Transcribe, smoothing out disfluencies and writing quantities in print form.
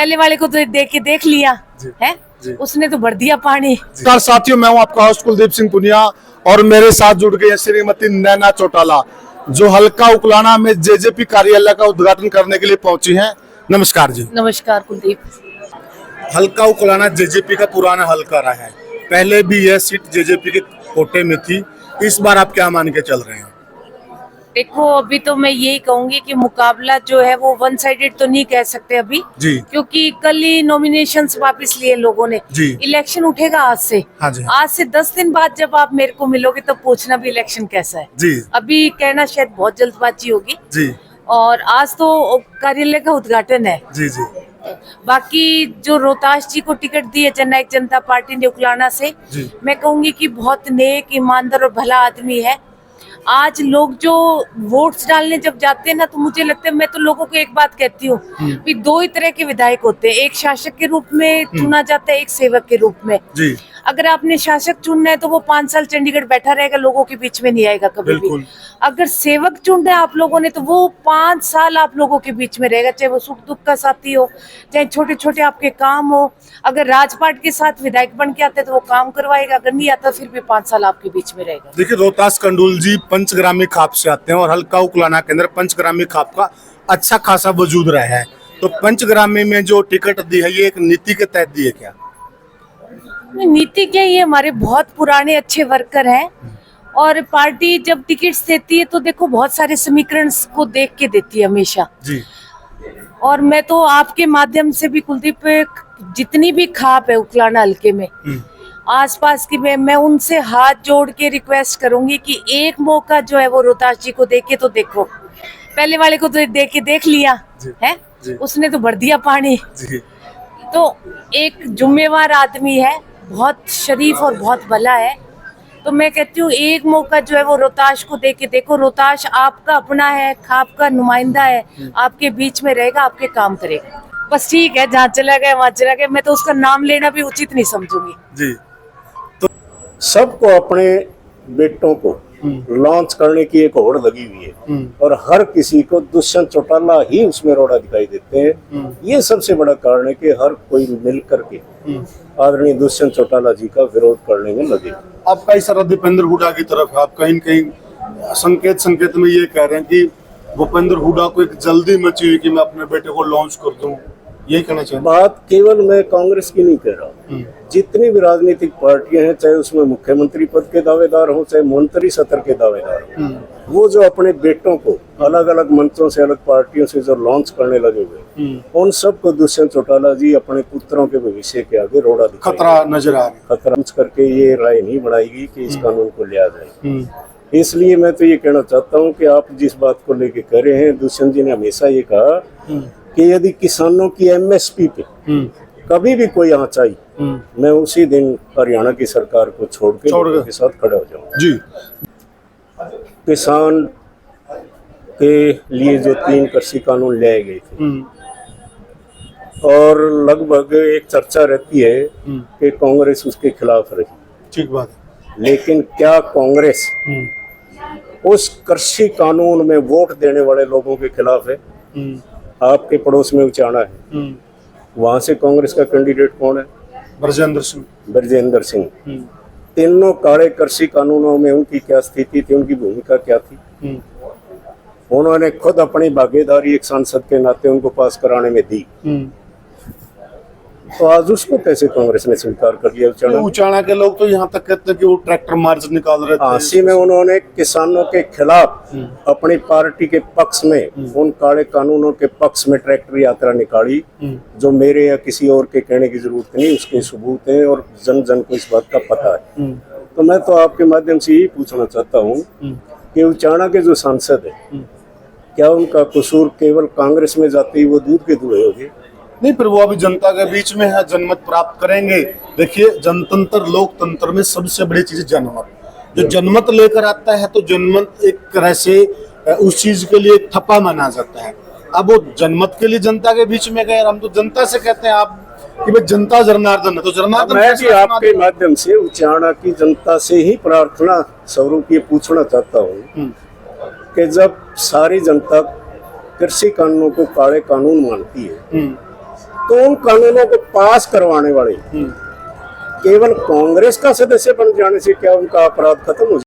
पहले वाले को तो देख लिया है, उसने तो भर दिया पानी। नमस्कार साथियों, मैं हूं आपका होस्ट कुलदीप सिंह पुनिया और मेरे साथ जुड़ गई है श्रीमती नैना चौटाला, जो हल्का उकलाना में जेजेपी कार्यालय का उद्घाटन करने के लिए पहुंची हैं। नमस्कार जी। नमस्कार कुलदीप। हल्का उकलाना जेजेपी का पुराना हल्का रहा है, पहले भी यह सीट जेजेपी के कोटे में थी। इस बार आप क्या मान के चल रहे हैं? देखो, अभी तो मैं यही कहूंगी कि मुकाबला जो है वो वन साइडेड तो नहीं कह सकते अभी जी, क्योंकि कल ही नॉमिनेशंस वापस लिए लोगों ने जी। इलेक्शन उठेगा आज से। हाँ जी। आज से 10 दिन बाद जब आप मेरे को मिलोगे तब पूछना भी इलेक्शन कैसा है जी। अभी कहना शायद बहुत जल्दबाजी होगी जी। और आज तो कार्यालय का उद्घाटन है। जी जी। बाकी जो रोहतास जी को टिकट दी है जननायक जनता पार्टी ने उकलाना से, मैं कहूंगी कि बहुत नेक, ईमानदार और भला आदमी है। आज लोग जो वोट्स डालने जब जाते हैं ना, तो मुझे लगता है, मैं तो लोगों को एक बात कहती हूँ कि दो ही तरह के विधायक होते हैं, एक शासक के रूप में चुना जाता है, एक सेवक के रूप में। जी। अगर आपने शासक चुनना है तो वो 5 साल चंडीगढ़ बैठा रहेगा, लोगों के बीच में नहीं आएगा कभी भी। अगर सेवक चुनना है आप लोगों ने तो वो 5 साल आप लोगों के बीच में रहेगा, चाहे वो सुख दुख का साथी हो, चाहे छोटे छोटे आपके काम हो। अगर राजपाट के साथ विधायक बन के आते हैं तो वो काम करवाएगा, अगर नहीं आता फिर भी 5 साल आपके बीच में रहेगा। देखिए, रोहतास कंडूल जी पंचग्रामी खाप से आते हैं और हल्का उकलाना के अंदर पंचग्रामी खाप का अच्छा खासा वजूद रहा है, तो पंचग्रामी में जो टिकट दी है ये एक नीति के तहत दी है क्या? नीति क्या, ये हमारे बहुत पुराने अच्छे वर्कर हैं और पार्टी जब टिकट्स देती है तो देखो बहुत सारे समीकरण को देख के देती है हमेशा जी। और मैं तो आपके माध्यम से भी कुलदीप, जितनी भी खाप है उकलाना हल्के में आसपास की, मैं उनसे हाथ जोड़ के रिक्वेस्ट करूंगी कि एक मौका जो है वो रोहतास जी को देके तो देखो। पहले वाले को तो देख लिया है, उसने तो भर दिया पानी। तो एक जिम्मेवार आदमी है, बहुत शरीफ और बहुत भला है, तो मैं कहती हूँ एक मौका जो है वो रोहतास को देके देखो। रोहतास आपका अपना है, खाप का नुमाइंदा है, आपके बीच में रहेगा, आपके काम करेगा। बस ठीक है, जहाँ चला गया वहाँ चला गया, मैं तो उसका नाम लेना भी उचित नहीं समझूंगी जी। सबको अपने बेटों को लॉन्च करने की एक होड़ लगी हुई है और हर किसी को दुष्यंत चौटाला ही उसमें रोड़ा दिखाई देते हैं। ये सबसे बड़ा कारण है कि हर कोई मिल करके आदरणीय दुष्यंत चौटाला जी का विरोध करने में लगे। अब कई सारा दीपेंद्र हुड्डा की तरफ आप कहीं कहीं संकेत में ये कह रहे हैं कि भूपेंद्र हुड्डा को एक जल्दी मची हुई कि मैं अपने बेटे को लॉन्च कर दूं, यही कहना चाहिए। बात केवल मैं कांग्रेस की नहीं कह रहा, जितनी भी राजनीतिक पार्टियां हैं, चाहे उसमें मुख्यमंत्री पद के दावेदार हो, चाहे मंत्री सत्र के दावेदार हो, वो जो अपने बेटों को अलग अलग मंचों से, अलग पार्टियों से जो लॉन्च करने लगे हुए, उन सबको दुष्यंत चौटाला जी अपने पुत्रों के भविष्य के आगे रोड़ा खतरा नजर आ रहा है। खतरा करके ये राय नहीं बनाएगी कि इस कानून को लिया जाए। इसलिए मैं तो ये कहना चाहता हूँ कि आप जिस बात को लेके कह रहे हैं, दुष्यंत जी ने हमेशा ये कहा कि यदि किसानों की एमएसपी पे कभी भी कोई आँच आई, मैं उसी दिन हरियाणा की सरकार को छोड़ के उनके साथ खड़े हो जाऊंगा जी। किसान के लिए जो 3 कृषि कानून लाए गए थे और लगभग एक चर्चा रहती है कि कांग्रेस उसके खिलाफ रही, ठीक बात है, लेकिन क्या कांग्रेस उस कृषि कानून में वोट देने वाले लोगों के खिलाफ है? आपके पड़ोस में उचाना है, वहां से कांग्रेस का कैंडिडेट कौन है? ब्रजेंद्र सिंह। तीनों काले कृषि कानूनों में उनकी क्या स्थिति थी, उनकी भूमिका क्या थी? उन्होंने खुद अपनी भागीदारी एक सांसद के नाते उनको पास कराने में दी, तो आज उसको कैसे कांग्रेस ने स्वीकार कर लिया? उचाना के लोग तो यहाँ तक कहते हैं कि वो ट्रैक्टर मार्च निकाल रहे थे। हांसी में उन्होंने किसानों के खिलाफ अपनी पार्टी के पक्ष में, उन काले कानूनों के पक्ष में ट्रैक्टर यात्रा निकाली, जो मेरे या किसी और के कहने की जरूरत नहीं, उसके सबूत हैं और जन जन को इस बात का पता है। तो मैं तो आपके माध्यम से यही पूछना चाहता हूँ कि उचाना के जो सांसद है, क्या उनका कसूर केवल कांग्रेस में जाते ही वो दूध के धुए हो गए? नहीं, फिर वो अभी जनता के बीच में है, जनमत प्राप्त करेंगे। देखिए, जनतंत्र लोकतंत्र में सबसे बड़ी चीज जनमत, जो जनमत लेकर आता है तो जनमत एक तरह से उस चीज के लिए थप्पा माना जाता है। अब वो जनमत के लिए जनता के बीच में गए, हम तो जनता से कहते हैं आप कि भाई जनता जनार्दन है, तो जनार्दन मैं भी आपके माध्यम से उचाना की जनता से ही प्रार्थना स्वरूप ये पूछना चाहता हूँ कि जब सारी जनता कृषि कानूनों को काले कानून मानती है, तो उन कानूनों को पास करवाने वाले केवल कांग्रेस का सदस्य बन जाने से क्या उनका अपराध खत्म हो